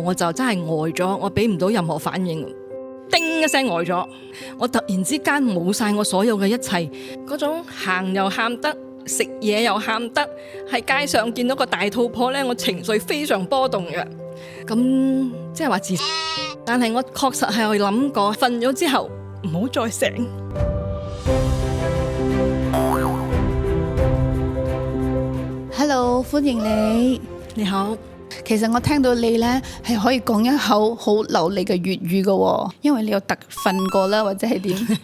我就真係呆咗，我俾唔到任何反應，叮一聲呆咗。我突然之間冇晒我所有嘅一切，嗰種行又喊得，食嘢又喊得，喺街上見到個大肚婆呢，我情緒非常波動嘅。咁即係話自殺，但係我確實係去諗過，瞓咗之後唔好再醒。Hello， 歡迎你。你好。其實我聽到你呢係可以講一口好流利嘅粵語嘅，因為你有特訓過啦，或者係點？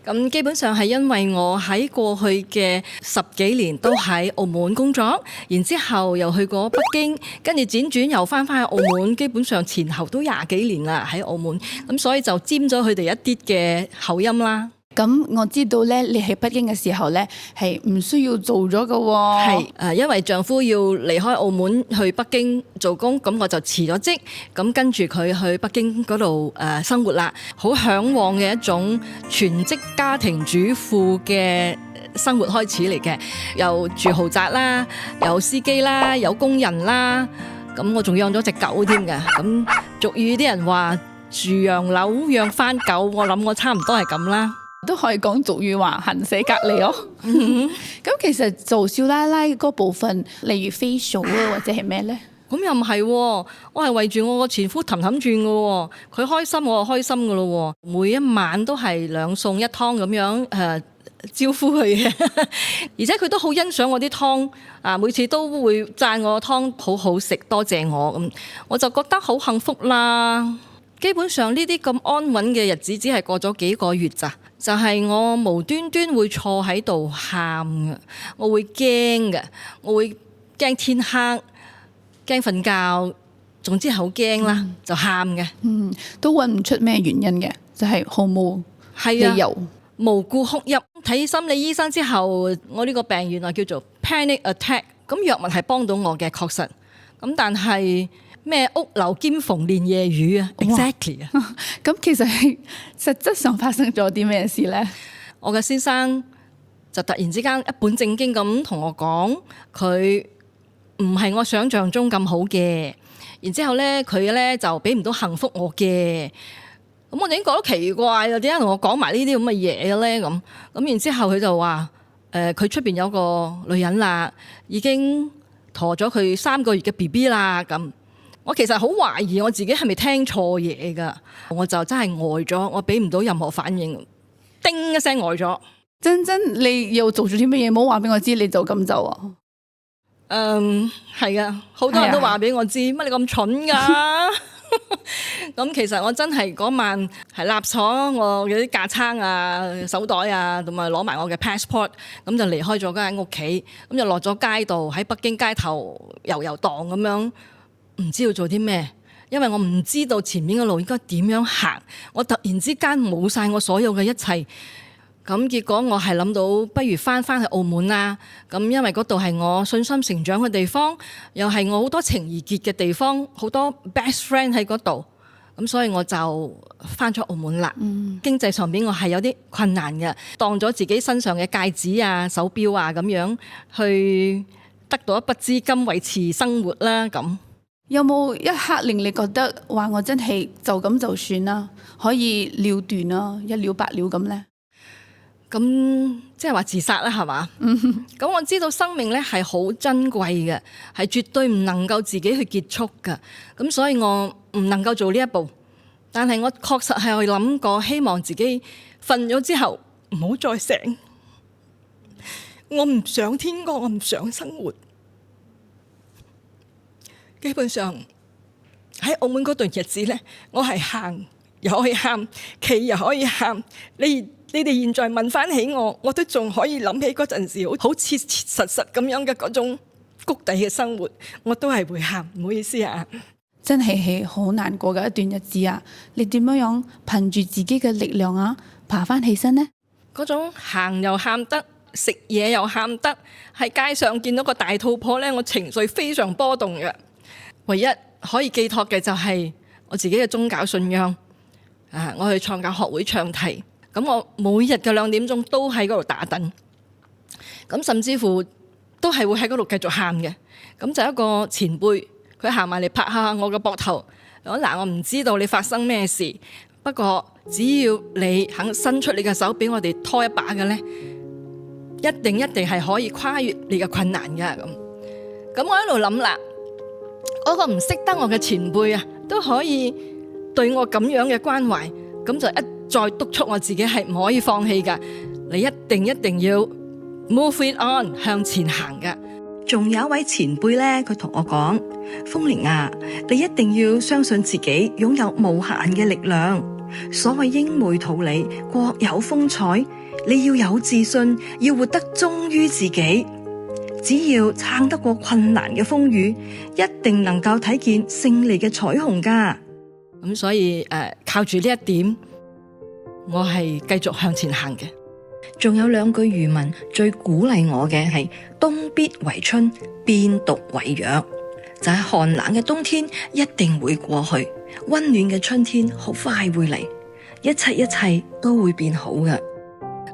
咁基本上係因為我喺過去嘅10幾年都喺澳門工作，然之後又去過北京，跟住輾轉又翻去澳門，基本上前後都20幾年啦喺澳門，咁所以就沾咗佢哋一啲嘅口音啦。咁我知道咧，你喺北京嘅時候咧係唔需要做咗嘅喎。係因為丈夫要離開澳門去北京做工，咁我就辭咗職，咁跟住佢去北京嗰度生活啦。好嚮往嘅一種全職家庭主婦嘅生活開始嚟嘅，又住豪宅啦，有司機啦，有工人啦，咁我仲養咗隻狗添嘅。咁俗語啲人話住洋樓養番狗，我諗我差唔多係咁啦。都可以講俗語話行死隔離咯。咁其實做少奶奶嗰部分，例如 facial 啊或者係咩咧？咁又唔係喎，我係圍住我個前夫氹氹轉嘅喎，佢開心我就開心嘅咯喎，每一晚都係2餸1湯咁樣招呼佢嘅，而且佢都好欣賞我啲湯啊，每次都會讚我湯好好食，多謝我咁，我就覺得好幸福啦。基本上呢啲咁安穩嘅日子，只係過咗幾個月咋。就係我無端端會坐喺度喊嘅，我會驚嘅，我會驚天黑，驚瞓覺，總之好驚啦，就喊嘅。都揾唔出咩原因嘅，就係毫無理由，無故哭泣。睇心理醫生之後，我呢個病原來叫做 panic attack， 咁藥物係幫到我嘅，確實。咁但係咩屋漏兼逢連夜雨啊 ？Exactly 啊！咁其實係實質上發生咗啲咩事呢？我嘅先生就突然之間一本正經咁同我講，佢唔係我想象中咁好嘅。然之後咧，佢咧就俾唔到幸福我嘅。咁我已經覺得奇怪啦，點解同我講埋呢啲咁嘅嘢嘅咧？咁然之後佢就話：佢出邊有個女人啦，已經陀咗佢3個月嘅 BB 啦。咁我其實好懷疑我自己係咪聽錯嘢㗎，我就真係呆咗，我俾唔到任何反應，叮一聲呆咗。真，你又做咗啲乜嘢？冇話俾我知，你就咁走啊？係啊，好多人都話俾我知，乜你咁蠢㗎？咁其實我真係嗰晚係立咗我嘅啲架撐啊、手袋啊，同埋攞埋我嘅 passport， 咁就離開咗間屋企，咁就落咗街度喺北京街頭遊蕩咁樣。唔知道做啲咩，因為我唔知道前面嘅路應該點樣行，我突然之間冇晒我所有嘅一切，咁結果我係諗到不如翻去澳門啦，咁因為嗰度係我信心成長嘅地方，又係我好多情誼結嘅地方，好多 best friend 喺嗰度，咁所以我就翻咗澳門啦。經濟上面我係有啲困難嘅，當咗自己身上嘅戒指啊、手錶啊咁樣去得到一筆資金維持生活啦咁。有冇一刻令你覺得話我真係就咁就算啦，可以了斷啦，一了百了咁呢？咁即係話自殺啦，係嘛？咁我知道生命咧係好珍貴嘅，係絕對唔能夠自己去結束㗎。咁所以我唔能夠做呢一步，但係我確實係去諗過，希望自己瞓咗之後唔好再醒。我唔想天光，我唔想生活。基本上喺澳門嗰段日子咧，我係行又可以喊，企又可以喊。你哋現在問翻起我都仲可以諗起嗰陣時好切切實實咁樣嘅嗰種谷底嘅生活，我都係會喊，唔好意思啊。真係好難過嘅一段日子啊！你點樣憑住自己嘅力量啊，爬翻起身呢？嗰種行又喊得，食嘢又喊得，喺街上見到個大肚婆咧，我情緒非常波動嘅。唯一可以寄託嘅就係我自己嘅宗教信仰啊！我去創教學會唱題，咁我每日嘅2點鐘都喺嗰度打盹，咁甚至乎都係會喺嗰度繼續喊嘅。咁就一個前輩，佢行埋嚟拍下我嘅膊頭，嗱，我唔知道你發生咩事，不過只要你肯伸出你嘅手俾我哋拖一把嘅呢，一定係可以跨越你嘅困難㗎。咁我喺度諗啦，嗰個唔識得我嘅前輩啊，都可以對我咁樣嘅關懷，咁就一再督促我自己係唔可以放棄㗎。你一定要 move it on 向前行㗎。仲有一位前輩呢，佢同我講：風鈴啊，你一定要相信自己擁有無限嘅力量。所謂英梅桃李，各有風采，你要有自信，要活得忠於自己。只要撐得過困難嘅風雨，一定能夠睇見勝利嘅彩虹㗎。咁所以靠住呢一點，我係繼續向前行嘅。仲有2句漁文最鼓勵我嘅係：冬必為春，變毒為藥。就係寒冷嘅冬天一定會過去，溫暖嘅春天好快會嚟，一切都會變好嘅。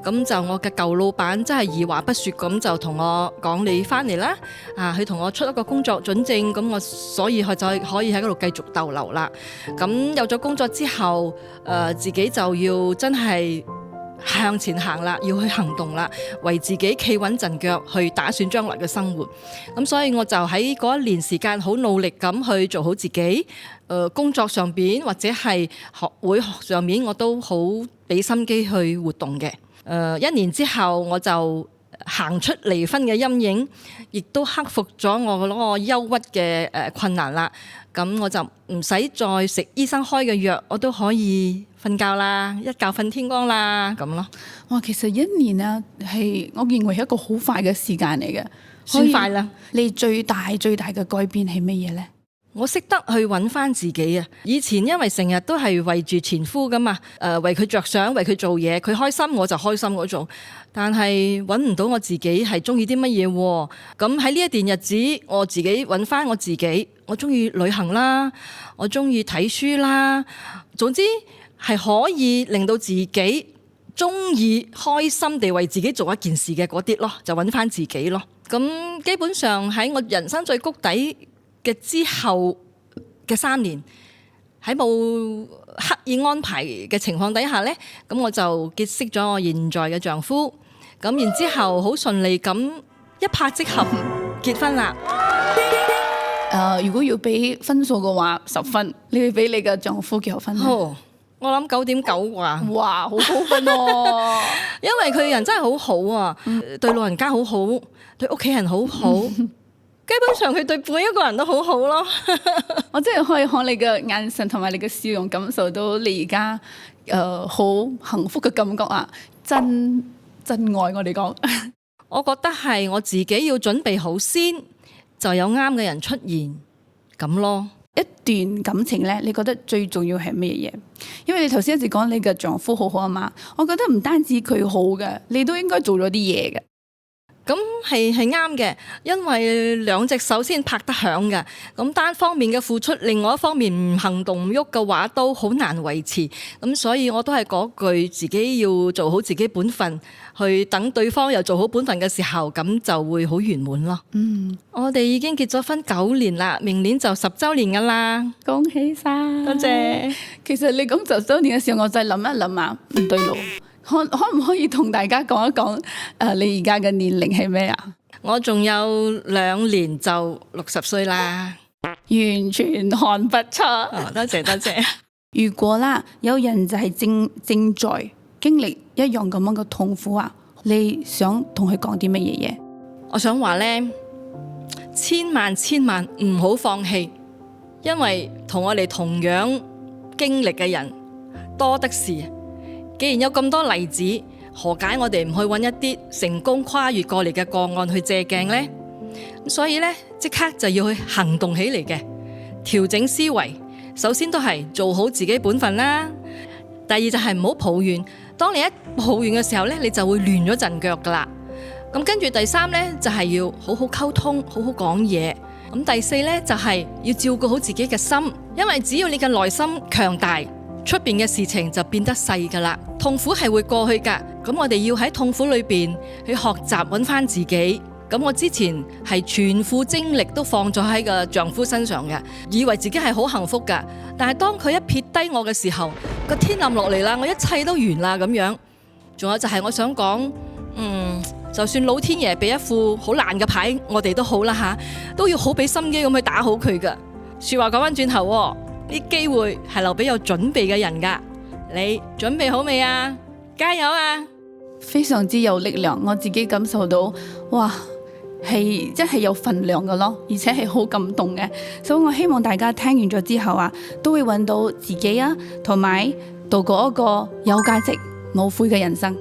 咁就我嘅舊老闆真係二話不說咁就同我講：你翻嚟啦，佢同我出一個工作准證，咁我所以就可以喺嗰度繼續逗留啦。咁有咗工作之後，自己就要真係向前行啦，要去行動啦，為自己企穩陣腳去打算將來嘅生活。咁所以我就喺嗰1年時間好努力咁去做好自己。工作上邊或者係學會上面，我都好俾心機去活動嘅。1年之後我就行出離婚嘅陰影，亦都克服咗我嗰個憂鬱嘅困難啦。咁我就唔使再食醫生開嘅藥，我都可以瞓覺啦，一覺瞓天光啦咁咯。哇，其實1年啊，係我認為係一個好快嘅時間嚟嘅，算快啦。你最大嘅改變係乜嘢呢？我識得去揾翻自己啊！以前因為成日都係為住前夫噶嘛，為佢着想，為佢做嘢，佢開心我就開心嗰種。但係揾唔到我自己係中意啲乜嘢喎？咁喺呢一段日子，我自己揾翻我自己，我中意旅行啦，我中意睇書啦，總之係可以令到自己中意開心地為自己做一件事嘅嗰啲咯，就揾翻自己咯。咁基本上喺我人生最谷底嘅之後嘅3年，喺冇刻意安排嘅情況底下呢，咁我就結識咗我現在嘅丈夫，咁然之後好順利咁一拍即合結婚啦。如果要俾分數嘅話，10分，你會俾你嘅丈夫幾多分？我諗9.9啩。哇，好高分喎！因為佢人真係好好啊，對老人家好好，對屋企人好好。基本上佢對每一個人都好好咯。我真係可以看你嘅眼神同埋你嘅笑容，感受到你而家好幸福嘅感覺啊！真愛我哋講。我覺得係我自己要準備好先，就有啱嘅人出現咁咯。一段感情呢，你覺得最重要係咩嘢？因為你頭先一直講你嘅丈夫好好啊嘛，我覺得唔單止佢好嘅，你都應該做咗啲嘢嘅。咁係啱嘅，因為2隻手先拍得響嘅。咁單方面嘅付出，另外一方面唔行動唔喐嘅話，都好難維持。咁所以我都係嗰句，自己要做好自己本分，去等對方又做好本分嘅時候，咁就會好圓滿咯。我哋已經結咗婚9年啦，明年就10週年噶啦，恭喜晒！多謝。其實你講10週年嘅時候，我就諗一諗啊，唔對路。可唔可以同大家講一講你而家嘅年齡係咩啊？我仲有2年就60歲啦，完全看不出。多謝。如果啦，有人就係正在經歷一樣咁樣嘅痛苦啊，你想同佢講啲乜嘢嘢？我想話呢，千萬唔好放棄，因為同我哋同樣經歷嘅人多得是。既然有咁多例子，何解我哋唔去揾一啲成功跨越過嚟嘅個案去借鏡呢？所以呢，即刻就要去行動起嚟嘅，調整思維。首先都係做好自己本分啦。第二就係唔好抱怨。當你一抱怨嘅時候呢，你就會亂咗陣腳噶啦。咁跟住第3呢，就係要好好溝通，好好講嘢。咁第4呢，就係要照顧好自己嘅心，因為只要你嘅內心強大，出邊嘅事情就變得細噶啦。痛苦係會過去噶，咁我哋要喺痛苦裏邊去學習揾翻自己，咁我之前係全副精力都放咗喺個丈夫身上嘅，以為自己係好幸福㗎。但係當佢一撇低我嘅時候，個天冧落嚟啦，我一切都完啦咁樣。仲有就係我想講，就算老天爺俾一副好爛嘅牌，我哋都好啦吓，都要好俾心機咁去打好佢㗎。說話講返轉頭，啲機會係留俾有準備嘅人㗎。你準備好未啊？加油啊！非常之有力量，我自己感受到，哇，係真係有份量嘅咯，而且係好感動嘅。所以我希望大家聽完咗之後啊，都會揾到自己啊，同埋度過一個有價值、無悔嘅人生。